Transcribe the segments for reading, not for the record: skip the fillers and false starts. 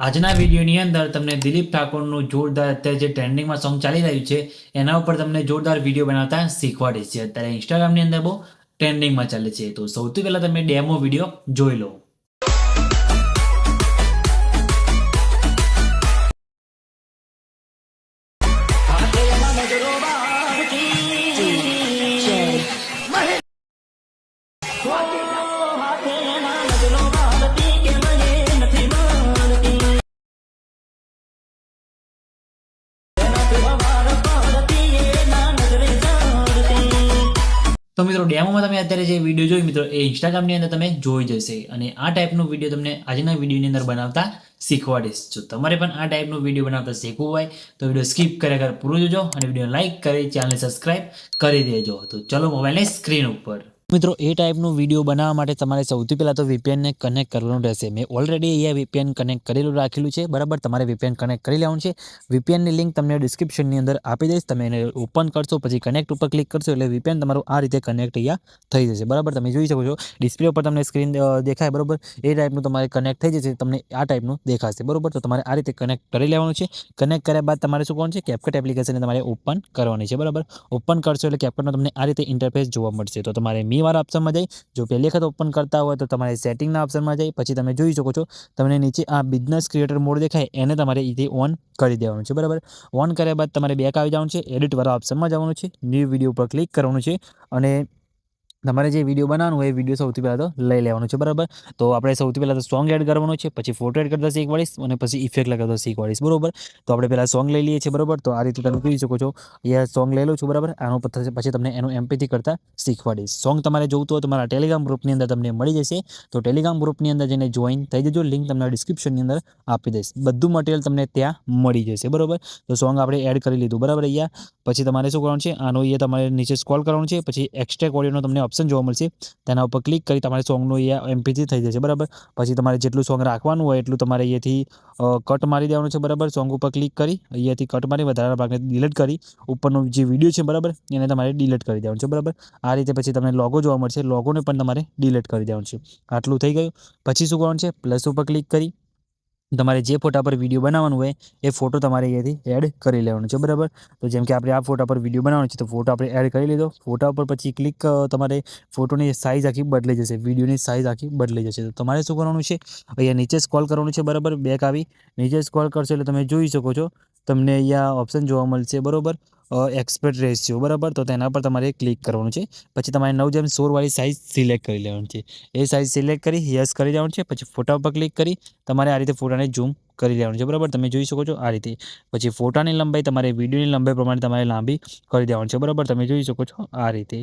આજના વિડીયોની અંદર તમને દિલીપ ઠાકોરનું જોરદાર અત્યારે જે ટ્રેન્ડિંગમાં સોંગ ચાલી રહ્યું છે એના ઉપર તમને જોરદાર વિડીયો બનાવતા શીખવાડીશ છે. અત્યારે ઇન્સ્ટાગ્રામની અંદર બહુ ટ્રેન્ડિંગમાં ચાલે છે. તો સૌથી પહેલાં તમે ડેમો વિડીયો જોઈ લો. તો મિત્રો ડેમોમાં તમે અત્યારે જે વિડીયો જોઈ મિત્રો એ ઇન્સ્ટાગ્રામની અંદર તમે જોઈ જશે અને આ ટાઈપનો વિડીયો તમને આજના વિડીયોની અંદર બનાવતા શીખવાડીશ. જો તમારે પણ આ ટાઈપનો વિડીયો બનાવતા શીખવું હોય તો વિડીયો સ્કીપ કર્યા કર પૂરો જોજો અને વિડીયો લાઇક કરી ચેનલને સબસ્ક્રાઇબ કરી દેજો. તો ચલો મોબાઈલની સ્ક્રીન ઉપર મિત્રો એ ટાઈપનું વિડીયો બનાવવા માટે તમારે સૌથી પહેલાં તો VPNને કનેક્ટ કરવાનું રહેશે. મેં ઓલરેડી અહીંયા VPN કનેક્ટ કરેલું રાખેલું છે બરાબર. તમારે VPN કનેક્ટ કરી લેવાનું છે. VPNની લિંક તમને ડિસ્ક્રિપ્શનની અંદર આપી દઈશ. તમે એને ઓપન કરશો પછી કનેક્ટ ઉપર ક્લિક કરશો એટલે VPN તમારું આ રીતે કનેક્ટ અહીંયા થઈ જશે બરાબર. તમે જોઈ શકો છો ડિસ્પ્લે ઉપર તમને સ્ક્રીન દેખાય બરાબર. એ ટાઈપનું તમારે કનેક્ટ થઈ જશે, તમને આ ટાઈપનું દેખાશે બરાબર. તો તમારે આ રીતે કનેક્ટ કરી લેવાનું છે. કનેક્ટ કર્યા બાદ તમારે શું કરવાનું છે, CapCut એપ્લિકેશનને તમારે ઓપન કરવાની છે બરાબર. ઓપન કરશો એટલે CapCutનો તમને આ રીતે ઇન્ટરફેસ જોવા મળશે. તો તમારે વાળા ઓપ્શનમાં જઈ, જો પહેલી વખત ઓપન કરતા હોય તો તમારે સેટિંગના ઓપ્શનમાં જઈ પછી તમે જોઈ શકો છો તમને નીચે આ બિઝનેસ ક્રિએટર મોડ દેખાય એને તમારે અહીંથી ઓન કરી દેવાનું છે બરાબર. ઓન કર્યા બાદ તમારે બેક આવી જવાનું છે, એડિટ વાળા ઓપ્શનમાં જવાનું છે, ન્યૂ વિડીયો પર ક્લિક કરવાનું છે અને તમારે જે વિડીયો બનાવવાનું હોય એ વિડીયો સૌથી પહેલાં તો લઈ લેવાનું છે બરાબર. તો આપણે સૌથી પહેલાં તો સોંગ એડ કરવાનું છે, પછી ફોટો એડ કરતા શીખવાડીશ અને પછી ઇફેક્ટ લગાવતા શીખવાડીશ બરાબર. તો આપણે પહેલાં સોંગ લઈ લઈએ છીએ બરાબર. તો આ રીતે તમે જોઈ શકો છો અહીંયા સોંગ લઈ લો છું બરાબર. આનું પછી તમને એનું MP3 કરતા શીખવાડીશ. સોંગ તમારે જોઈતું હોય તો તમારા ટેલિગ્રામ ગ્રુપની અંદર તમને મળી જશે. તો ટેલિગ્રામ ગ્રુપની અંદર જઈને જોઈન થઈ જજો. લિંક તમને ડિસ્ક્રિપ્શનની અંદર આપી દઈશ. બધું મટીરિયલ તમને ત્યાં મળી જશે બરાબર. તો સોંગ આપણે એડ કરી લીધું બરાબર. અહીંયા પછી તમારે શું કરવાનું છે, આનો અહીંયા તમારે નીચે સ્ક્રોલ કરવાનું છે, પછી એક્સટ્રેક્ટ ઓડિયોનો તમને ઓપ્શન જોવા મળશે, તેના ઉપર ક્લિક કરી તમારે સોંગનું અહીંયા MP3 થઈ જશે બરાબર. પછી તમારે જેટલું સોંગ રાખવાનું હોય એટલું તમારે અહીંયાથી કટ મારી દેવાનું છે બરાબર. સોંગ ઉપર ક્લિક કરી અહીંયાથી કટ મારી વધારાના ભાગને ડિલીટ કરી ઉપરનો જે વિડીયો છે બરાબર એને તમારે ડિલીટ કરી દેવાનું છે બરાબર. આ રીતે પછી તમને લોગો જોવા મળશે, લોગોને પણ તમારે ડિલીટ કરી દેવાનું છે. આટલું થઈ ગયું. પછી શું કરવાનું છે, પ્લસ ઉપર ક્લિક કરી તમારે જે ફોટા પર વિડીયો બનાવવાનું હોય એ ફોટો તમારે અહીંયાથી એડ કરી લેવાનું છે બરાબર. તો જેમ કે આપણે આ ફોટા પર વિડીયો બનાવવાનો છે તો ફોટો આપણે એડ કરી લીધો. ફોટા ઉપર પછી ક્લિક તમારે ફોટોની સાઇઝ આખી બદલાઈ જશે, વિડીયોની સાઇઝ આખી બદલાઈ જશે. તો તમારે શું કરવાનું છે, અહીંયા નીચે સ્ક્રોલ કરવાનું છે બરાબર. બેક આવી નીચે સ્ક્રોલ કરશો એટલે તમે જોઈ શકો છો તમને અહીંયા ઓપ્શન જોવા મળશે બરાબર, એક્સપેક્ટ રેશિયો બરાબર. તો તેના પર તમારે ક્લિક કરવાનું છે. પછી તમારે 9:16 વાળી સાઇઝ સિલેક્ટ કરી લેવાની છે. એ સાઇઝ સિલેક્ટ કરી યસ કરી દેવાનું છે. પછી ફોટા ઉપર ક્લિક કરી તમારે આ રીતે ફોટાને ઝૂમ કરી લેવાનું છે બરાબર. તમે જોઈ શકો છો આ રીતે. પછી ફોટાની લંબાઈ તમારે વિડીયોની લંબાઈ પ્રમાણે તમારે લાંબી કરી દેવાની છે બરાબર. તમે જોઈ શકો છો આ રીતે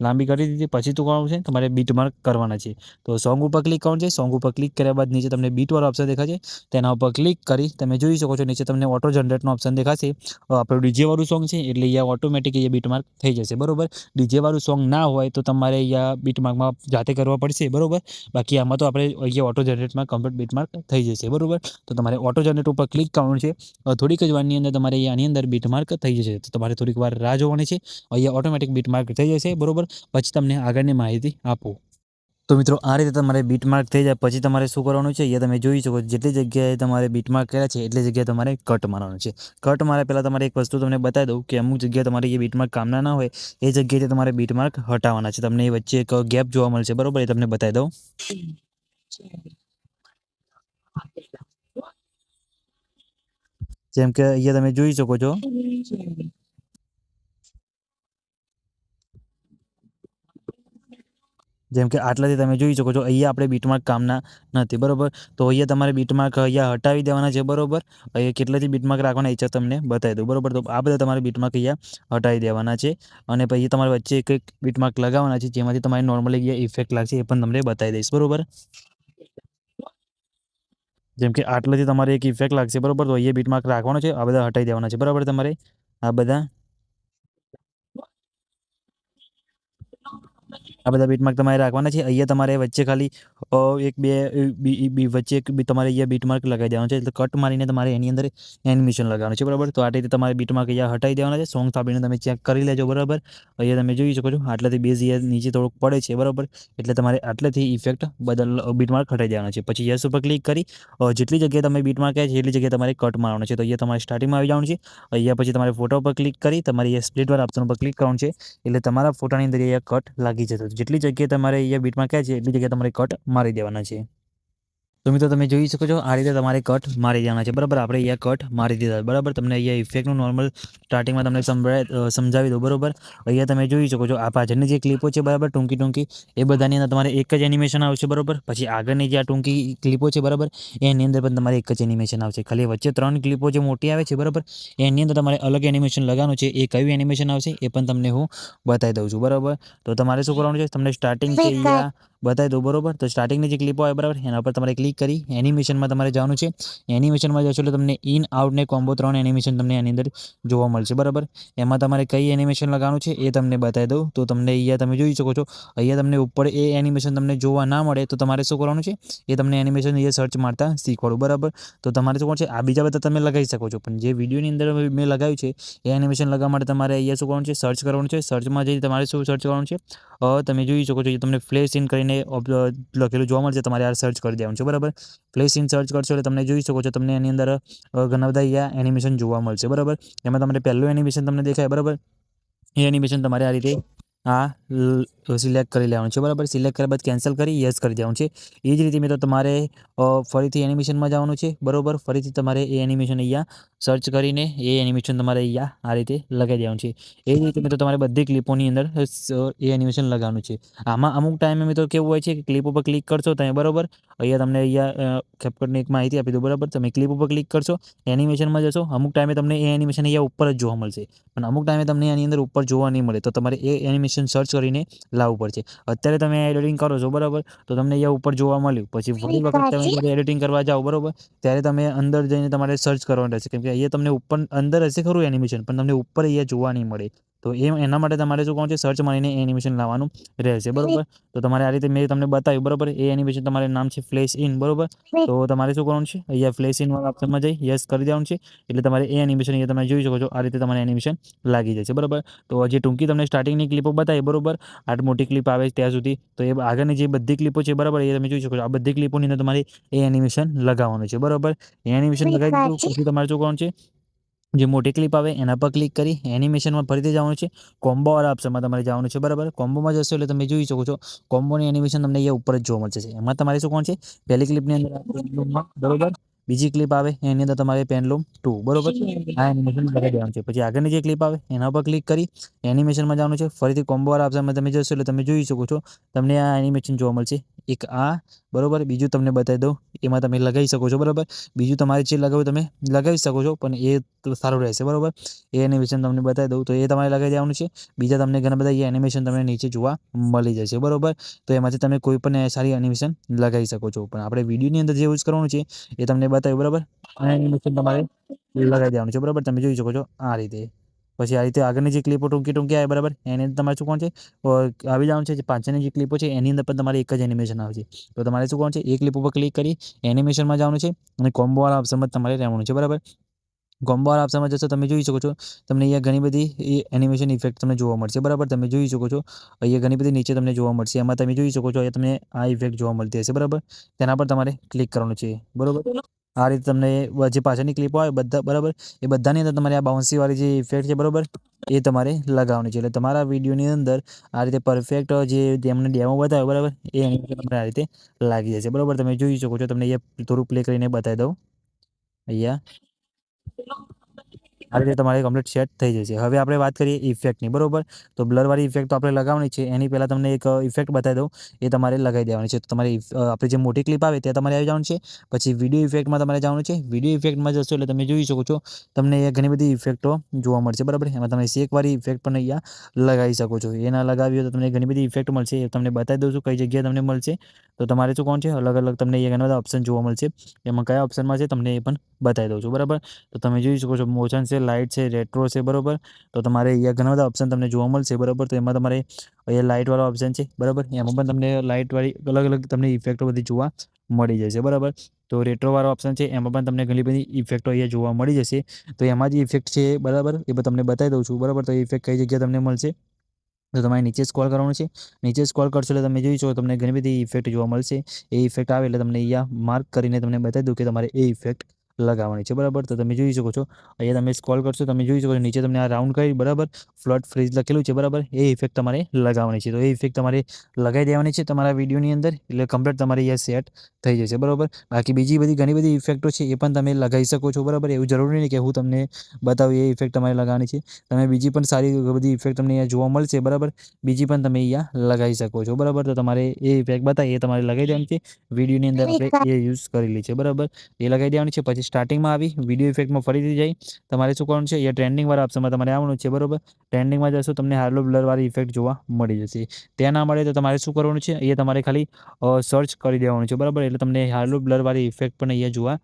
લાંબી કરી દીધી. પછી શું કરવાનું છે, તમારે બીટ માર્ક કરવાના છે. તો સોંગ ઉપર ક્લિક કરવાનું છે. સોંગ ઉપર ક્લિક કર્યા બાદ નીચે તમને બીટવાળો ઓપ્શન દેખાશે, તેના ઉપર ક્લિક કરી તમે જોઈ શકો છો નીચે તમને ઓટો જનરેટનો ઓપ્શન દેખાશે. આપણું ડીજે વાળું સોંગ છે એટલે અહીંયા ઓટોમેટિક અહીંયા બીટ માર્ક થઈ જશે બરાબર. ડીજે વાળું સોંગ ના હોય તો તમારે અહીંયા બીટ માર્કમાં જાતે કરવા પડશે બરાબર. બાકી આમાં તો આપણે અહીંયા ઓટો જનરેટમાં કમ્પ્લીટ બીટ માર્ક થઈ જશે બરાબર. તો તમારે ઓટો જનરેટ ઉપર ક્લિક કરવાનું છે. થોડીક જ વારની અંદર તમારે આની અંદર બીટ માર્ક થઈ જશે. તો તમારે થોડીક વાર રાહ જોવાની છે. અહીંયા ઓટોમેટિક બીટ માર્ક થઈ જશે બરાબર. પછી તમને આગળની માહિતી આપું. તો મિત્રો આ રીતે તમારે બીટ માર્ક થઈ જાય પછી તમારે શું કરવાનું છે, અહીંયા તમે જોઈ શકો જેટલી જગ્યાએ તમારે બીટ માર્ક કર્યા છે એટલી જગ્યાએ તમારે કટ મારવાનું છે. કટ માર્યા પહેલાં તમારે એક વસ્તુ તમને બતાવી દઉં કે અમુક જગ્યાએ તમારે એ બીટ માર્ક કામના ના હોય એ જગ્યાએ તમારે બીટ માર્ક હટાવવાના છે. તમને એ વચ્ચે એક ગેપ જોવા મળશે બરાબર, એ તમને બતાવી દઉં. જેમ કે અહીંયા તમે જોઈ શકો છો જેમ કે આટલાથી તમે જોઈ શકો છો અહીંયા આપણે બીટમાર્ક કામના નથી બરાબર. તો અહીંયા તમારે બીટમાર્ક અહીંયા હટાવી દેવાના છે બરાબર. અહીંયા કેટલાથી બીટમાર્ક રાખવાના એ તમને બતાવી દઉં બરાબર. તો આ બધા તમારે બીટમાર્ક અહીંયા હટાવી દેવાના છે અને પછી તમારે વચ્ચે એક બીટમાર્ક લગાવવાના છે જેમાંથી તમારે નોર્મલી અહીંયા ઇફેક્ટ લાગશે એ પણ તમને બતાવી દઈશ બરાબર. જેમ કે આટલાથી તમારે એક ઇફેક્ટ લાગશે બરાબર. તો અહીંયા બીટમાર્ક રાખવાનો છે, આ બધા હટાવી દેવાના છે બરાબર. તમારે આ બધા આ બધા બીટમાર્ક તમારે રાખવાના છે. અહીંયા તમારે વચ્ચે ખાલી એક બે વચ્ચે એક તમારે અહીંયા બીટમાર્ક લગાવી દેવાનું છે. એટલે કટ મારીને તમારે એની અંદર એનિમેશન લગાવવાનું છે, બરાબર. તો આ રીતે તમારે બીટમાર્ક અહીંયા હટાવી દેવાના છે. સોંગ થાપીને તમે ચેક કરી લેજો, બરાબર. અહીંયા તમે જોઈ શકો છો આટલાથી બેઝ અહીંયા નીચે થોડુંક પડે છે, બરાબર. એટલે તમારે આટલેથી ઇફેક્ટ બીટમાર્ક હટાવી દેવાના છે. પછી યસ ઉપર ક્લિક કરી જેટલી જગ્યાએ તમે બીટમાર્ક આવ્યા છે એટલી જગ્યાએ તમારે કટ મારવાનું છે. તો અહીંયા તમારે સ્ટાર્ટિંગમાં આવી જવાનું છે. અહીંયા પછી તમારે ફોટો પર ક્લિક કરી તમારે અહીંયા સ્પ્લિટ વાળા ઓપ્શન પર ક્લિક કરવાનું છે. એટલે તમારા ફોટાની અંદર અહીંયા કટ લાગી જશે. જેટલી જગ્યાએ તમારે અહીંયા બીટમાર્ક આવ્યા છે એટલી જગ્યાએ તમારે કટ મારી દેવાના છે. તો મિત્રો તમે જોઈ શકો છો આ રીતે તમારે કટ મારી દેવાના છે, બરાબર. આપણે અહીંયા કટ મારી દીધા, બરાબર. તમને અહીંયા ઇફેક્ટનું નોર્મલ સ્ટાર્ટિંગમાં તમને સમજાવી દો, બરાબર. અહીંયા તમે જોઈ શકો છો આ પાછળની જે ક્લિપો છે, બરાબર, ટૂંકી એ બધાની અંદર તમારે એક જ એનિમેશન આવશે, બરાબર. પછી આગળની જે આ ટૂંકી ક્લિપો છે, બરાબર, એની અંદર પણ તમારે એક જ એનિમેશન આવશે. ખાલી વચ્ચે 3 ક્લિપો જે મોટી આવે છે, બરાબર, એની અંદર તમારે અલગ એનિમેશન લગાવવાનું છે. એ કયું એનિમેશન આવશે એ પણ તમને હું બતાવી દઉં છું, બરાબર. તો તમારે શું કરવાનું છે, તમને સ્ટાર્ટિંગ કે અહીંયા બતાવી દઉં, બરાબર. તો સ્ટાર્ટિંગની જે ક્લિપો આવે, બરાબર, એના પર તમારે ક્લિક કરી એનિમેશનમાં તમારે જવાનું છે. એનિમેશનમાં જશો એટલે તમને ઇન આઉટ ને કોમ્બો 3 એનિમેશન તમને એની અંદર જોવા મળશે, બરાબર. એમાં તમારે કઈ એનિમેશન લગાવવાનું છે એ તમને બતાવી દઉં. તો તમને અહીંયા તમે જોઈ શકો છો અહીંયા તમને ઉપર એ એનિમેશન તમને જોવા ના મળે તો તમારે શું કરવાનું છે, એ તમને એનિમેશન અહીંયા સર્ચ મારતા શીખવાડું, બરાબર. તો તમારે શું કરવાનું છે, આ બીજા બધા તમે લગાવી શકો છો, પણ જે વિડીયોની અંદર મેં લગાવ્યું છે એ એનિમેશન લગાવવા માટે તમારે અહીંયા શું કરવાનું છે, સર્ચ કરવાનું છે. સર્ચમાં જઈ તમારે શું સર્ચ કરવાનું છે, તમે જોઈ શકો છો તમને ફ્લેશ ઇન કરીને લખેલું જોવા મળશે. તમારે આ સર્ચ કરી દેવાનું છે, બરાબર. ફ્લેશ ઇન સર્ચ કરશો એટલે તમને જોઈ શકો છો તમને એની અંદર ઘણા બધા અહીંયા એનિમેશન જોવા મળશે, બરાબર. એમાં તમને પહેલું એનિમેશન તમને દેખાય, બરાબર. એ એનિમેશન તમારે આ રીતે સિલેક્ટ કરી લેવાનું છે, બરાબર. સિલેક્ટ કર્યા બાદ કેન્સલ કરી યસ કરી દેવાનું છે. એ જ રીતે મિત્રો તમારે ફરીથી એનિમેશનમાં જવાનું છે, બરાબર. ફરીથી તમારે એ એનિમેશન અહીંયા સર્ચ કરીને એ એનિમેશન તમારે અહીંયા આ રીતે લગાવી દેવાનું છે. એ જ રીતે મિત્રો તમારે બધી ક્લિપોની અંદર એ એનિમેશન લગાવવાનું છે. આમાં અમુક ટાઈમે મિત્રો કેવું હોય છે કે ક્લિપ ઉપર ક્લિક કરશો તમે, બરાબર. અહીંયા કેપ્કટની એક માહિતી આપી દો, બરાબર. તમે ક્લિપ ઉપર ક્લિક કરશો, એનિમેશનમાં જશો, અમુક ટાઈમે તમને એ એનિમેશન અહીંયા ઉપર જ જોવા મળશે, પણ અમુક ટાઈમે તમને એની અંદર ઉપર જોવા નહીં મળે. તો તમારે એ એનિમેશન સર્ચ કરીને લાવવું પડશે. અત્યારે તમે એડિટિંગ કરો છો, બરાબર, તો તમને અહીંયા ઉપર જોવા મળ્યું. પછી ફરી વખત તમે જ્યારે એડિટિંગ કરવા જાઓ, બરાબર, ત્યારે તમે અંદર જઈને તમારે સર્ચ કરવાનું રહેશે, કેમ કે અહીંયા તમને ઉપર અંદર હશે ખરું એનિમેશન, પણ તમને ઉપર અહીંયા જોવા નહીં મળે. તો એના માટે તમારે શું કરવાનું છે, સર્ચ મારીને એનિમેશન લાવવાનું રહેશે, બરાબર. તો તમારે આ રીતે મેં તમને બતાવ્યું, બરાબર. એ એનિમેશન તમારે નામ છે ફ્લેશ ઇન, બરાબર. તો તમારે શું કરવાનું છે, અહીંયા ફ્લેશ ઇન વાળા ઓપ્શનમાં જઈ યસ કરી દેવાનું છે. એટલે તમારે એ એનિમેશન અહીંયા તમે જોઈ શકો છો આ રીતે તમારે એનિમેશન લાગી જશે, બરાબર. તો જે ટૂંકી તમને સ્ટાર્ટિંગની ક્લિપો બતાવી, બરાબર, આ મોટી ક્લિપ આવે ત્યાં સુધી, તો એ આગળની જે બધી ક્લિપો છે, બરાબર, એ તમે જોઈ શકો છો. આ બધી ક્લિપોની અંદર તમારે એ એનિમેશન લગાવવાનું છે, બરાબર. એ એનિમેશન લગાવી દીધું પછી તમારે શું કરવાનું છે, જે મોટી ક્લિપ આવે એના પર ક્લિક કરી એનિમેશનમાં ફરીથી જવાનું છે. કોમ્બો વાળા ઓપ્શનમાં તમારે જવાનું છે, બરાબર. કોમ્બોમાં જશો એટલે તમે જોઈ શકો છો કોમ્બોની એનિમેશન તમને અહીંયા ઉપર જ જોવા મળશે. એમાં તમારે શું કરવાનું છે, પહેલી ક્લિપની અંદર બરાબર, બીજી ક્લિપ આવે એની અંદર તમારે પેનલૂમ 2, બરાબર, આ એનિમેશન લગાવી દેવાનું છે. પછી આગળની જે ક્લિપ આવે એના પર ક્લિક કરી એનિમેશનમાં જવાનું છે. ફરીથી કોમ્બો વાળા ઓપ્શનમાં તમે જશો એટલે તમે જોઈ શકો છો તમને આ એનિમેશન જોવા મળશે. એક આ, બરાબર, બીજું તમને બતાવી દઉં, એમાં તમે લગાવી શકો છો, બરાબર. બીજું તમારે જે લગાવું તમે લગાવી શકો છો, પણ એ સારું રહેશે, બરાબર. એ એનિમેશન તમને બતાવી દઉં તો એ તમારે લગાવી દેવાનું છે. બીજા તમને ઘણા બધા એ એનિમેશન તમને નીચે જોવા મળી જશે, બરાબર. તો એમાંથી તમે કોઈ પણ સારી એનિમેશન લગાવી શકો છો, પણ આપણે વિડીયોની અંદર જે યુઝ કરવાનું છે એ તમને બતાવ્યું, બરાબર. આ એનિમેશન તમારે લગાવી દેવાનું છે, બરાબર. તમે જોઈ શકો છો આ રીતે. પછી આ રીતે આગળની જે ક્લિપો ટૂંકી આવે, બરાબર, એની અંદર તમારે શું કોણ છે, આવી જવાનું છે. જે પાછળની જે ક્લિપો છે એની અંદર પણ તમારે એક જ એનિમેશન આવશે. તો તમારે શું કોણ છે, એ ક્લિપ ઉપર ક્લિક કરી એનિમેશનમાં જવાનું છે અને કોમ્બો વાળા ઓપ્શનમાં તમારે રહેવાનું છે, બરાબર. કોમ્બો વાળા ઓપ્શનમાં જશો તમે જોઈ શકો છો તમને અહીંયા ઘણી બધી એનિમેશન ઇફેક્ટ તમને જોવા મળશે, બરાબર. તમે જોઈ શકો છો અહીંયા ઘણી બધી નીચે તમને જોવા મળશે. એમાં તમે જોઈ શકો છો અહીંયા તમને આ ઇફેક્ટ જોવા મળતી હશે, બરાબર. તેના પર તમારે ક્લિક કરવાનું છે, બરાબર. આ રીતે તમને જે પાછળની ક્લિપો આવે બધા, બરાબર, એ બધાની અંદર તમારે આ બાઉન્સી વાળી જે ઇફેક્ટ છે, બરાબર, એ તમારે લગાવવાની છે. એટલે તમારા વિડીયોની અંદર આ રીતે પરફેક્ટ જે તેમને ડેમો બતાવ્યો, બરાબર, એ તમને આ રીતે લાગી જશે, બરાબર. તમે જોઈ શકો છો તમને અહીંયા થોડું પ્લે કરીને બતાવી દઉં. અહીંયા આ રીતે તમારે કમ્પ્લીટ સેટ થઈ જશે. હવે આપણે વાત કરીએ ઇફેક્ટની, બરાબર. તો બ્લરવાળી ઇફેક્ટ તો આપણે લગાવવાની છે. એની પહેલાં તમને એક ઇફેક્ટ બતાવી દઉં, એ તમારે લગાવી દેવાની છે. તો તમારે આપણી જે મોટી ક્લિપ આવે ત્યાં તમારે આવી જવાનું છે. પછી વિડીયો ઇફેક્ટમાં તમારે જવાનું છે. વિડીયો ઇફેક્ટમાં જશો એટલે તમે જોઈ શકો છો તમને અહીંયા ઘણી બધી ઇફેક્ટો જોવા મળશે, બરાબર. એમાં તમે શેકવાળી ઇફેક્ટ પણ અહીંયા લગાવી શકો છો. એ ના લગાવી હોય તો તમને ઘણી બધી ઇફેક્ટ મળશે. એ તમને બતાવી દઉં છું કઈ જગ્યાએ તમને મળશે. તો તમારે શું કોણ છે અલગ અલગ તમને અહીંયા ઘણા બધા ઓપ્શન જોવા મળશે. એમાં કયા ઓપ્શનમાં છે તમને એ પણ બતાવી દઉં છું. બરાબર, તો તમે જોઈ શકો છો મોશન છે, લાઇટ છે, રેટ્રો છે. બરાબર, તો તમારે અહીંયા ઘણા બધા ઓપ્શન તમને જોવા મળશે. બરાબર, તો એમાં તમારે અહીંયા લાઇટવાળા ઓપ્શન છે. બરાબર, એમાં પણ તમને લાઇટવાળી અલગ અલગ તમને ઇફેક્ટો બધી જોવા મળી જશે. બરાબર, તો રેટ્રોવાળો ઓપ્શન છે એમાં પણ તમને ઘણી બધી ઇફેક્ટો અહીંયા જોવા મળી જશે. તો એમાં જે ઇફેક્ટ છે બરાબર એ પણ તમને બતાવી દઉં છું. બરાબર, તો એ ઇફેક્ટ કઈ જગ્યાએ તમને મળશે, તો તમારે નીચે સ્ક્રોલ કરવાનું છે. નીચે સ્ક્રોલ કરશો એટલે તમે જોઈ શકો તમને ઘણી બધી ઇફેક્ટ જોવા મળશે. એ ઇફેક્ટ આવે એટલે તમને અહીંયા માર્ક કરીને તમને બતાવી દઉં કે તમારે એ ઇફેક્ટ લગાવવાની છે. બરાબર, તો તમે જોઈ શકો છો અહીંયા તમે સ્ક્રોલ કરશો તમે જોઈ શકો છો નીચે તમને આ રાઉન્ડ કરી બરાબર ફ્લડ ફ્રીઝ લખેલું છે. બરાબર, એ ઇફેક્ટ તમારે લગાવવાની છે. તો એ ઇફેક્ટ તમારે લગાવી દેવાની છે તમારા વિડીયોની અંદર એટલે કમ્પ્લીટ તમારે અહીંયા સેટ થઈ જશે. બરાબર, બાકી બીજી બધી ઘણી બધી ઇફેક્ટો છે એ પણ તમે લગાવી શકો છો. બરાબર, એવું જરૂરી નહીં કે હું તમને બતાવું એ ઇફેક્ટ તમારે લગાવવાની છે. તમે બીજી પણ સારી બધી ઇફેક્ટ તમને અહીંયા જોવા મળશે. બરાબર, બીજી પણ તમે અહીંયા લગાવી શકો છો. બરાબર, તો તમારે એ ઇફેક્ટ બતાવી એ તમારે લગાવી દેવાની છે. વિડીયોની અંદર આપણે એ યુઝ કરેલી છે. બરાબર, એ લગાવી દેવાની છે. પછી સ્ટાર્ટિંગમાં આવી વિડીયો ઇફેક્ટમાં ફરીથી જઈ તમારે શું કરવાનું છે, અહીંયા ટ્રેન્ડિંગવાળા ઓપ્શનમાં તમારે આવવાનું છે. બરાબર, ટ્રેન્ડિંગમાં જશો તમને હાર્લો બ્લરવાળી ઇફેક્ટ જોવા મળી જશે. ત્યાં ના મળે તો તમારે શું કરવાનું છે, અહીંયા તમારે ખાલી સર્ચ કરી દેવાનું છે. બરાબર, એટલે તમને હાર્લો બ્લરવાળી ઇફેક્ટ પણ અહીંયા જોવા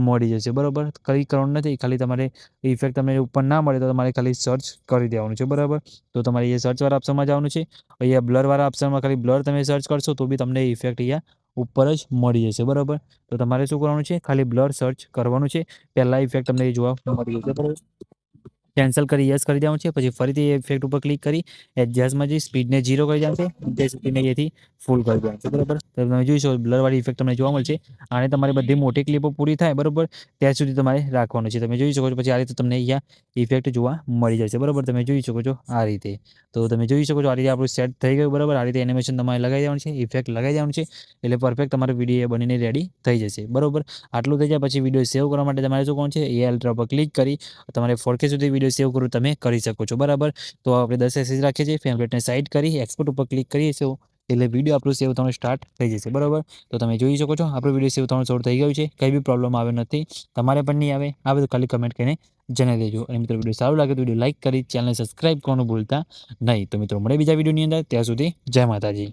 મળી જશે. બરાબર, કંઈ કરવાનું નથી, ખાલી તમારે ઇફેક્ટ તમને ઉપર ના મળે તો તમારે ખાલી સર્ચ કરી દેવાનું છે. બરાબર, તો તમારે અહીંયા સર્ચવાળા ઓપ્શનમાં જવાનું છે. અહીંયા બ્લરવાળા ઓપ્શનમાં ખાલી બ્લર તમે સર્ચ કરશો તો બી તમને ઇફેક્ટ અહીંયા ઉપર જ મળી જશે. બરાબર, તો તમારે શું કરવાનું છે, ખાલી બ્લર સર્ચ કરવાનું છે. પહેલાં ઇફેક્ટ તમને જોવા મળી જશે. બરાબર, કેન્સલ કરી યસ કરી દેવાનું છે. પછી ફરીથી એ ઇફેક્ટ ઉપર ક્લિક કરી એડજસ્ટમાં જઈ સ્પીડને 0 કરી દેવાનું છે. તે સ્પીડને અહીંયાથી ફૂલ કરી દેવાનું છે. બરાબર, તો તમે જોઈશો બ્લરવાળી ઇફેક્ટ તમને જોવા મળશે. આને તમારી બધી મોટી ક્લિપો પૂરી થાય બરાબર ત્યાં સુધી તમારે રાખવાનું છે. તમે જોઈ શકો છો પછી આ રીતે તમને અહીંયા ઇફેક્ટ જોવા મળી જશે. બરાબર, તમે જોઈ શકો છો આ રીતે. તો તમે જોઈ શકો છો આ રીતે આપણું સેટ થઈ ગયું. બરાબર, આ રીતે એનિમેશન તમારે લગાવી દેવાનું છે, ઇફેક્ટ લગાવી દેવાનું છે એટલે પરફેક્ટ તમારો વિડીયો બનીને રેડી થઈ જશે. બરાબર, આટલું થઈ જાય પછી વિડીયો સેવ કરવા માટે તમારે શું કોણ છે એ અલ્ટ્રા પર ક્લિક કરી તમારે 4K સુધી વિડીયો સેવ કરવું તમે કરી શકો છો. બરાબર, તો આપણે 10 એસએસ રાખીએ છીએ. ફેવરેટને સાઇડ કરી એક્સપોર્ટ ઉપર ક્લિક કરીએ છીએ એટલે વિડીયો આપણું સેવ થવાનું સ્ટાર્ટ થઈ જશે. બરાબર, તો તમે જોઈ શકો છો આપણું વિડીયો સેવ થવાનું શરૂ થઈ ગયું છે. કંઈ બી પ્રોબ્લેમ આવે નથી, તમારે પણ નહીં આવે. આ બધું ખાલી કમેન્ટ કરીને જણાવી દેજો. અને મિત્રો વિડીયો સારું લાગે તો વિડીયો લાઇક કરી ચેનલને સબસ્ક્રાઇબ કરવાનું ભૂલતા નહીં. તો મિત્રો મળે બીજા વિડીયોની અંદર, ત્યાં સુધી જય માતાજી.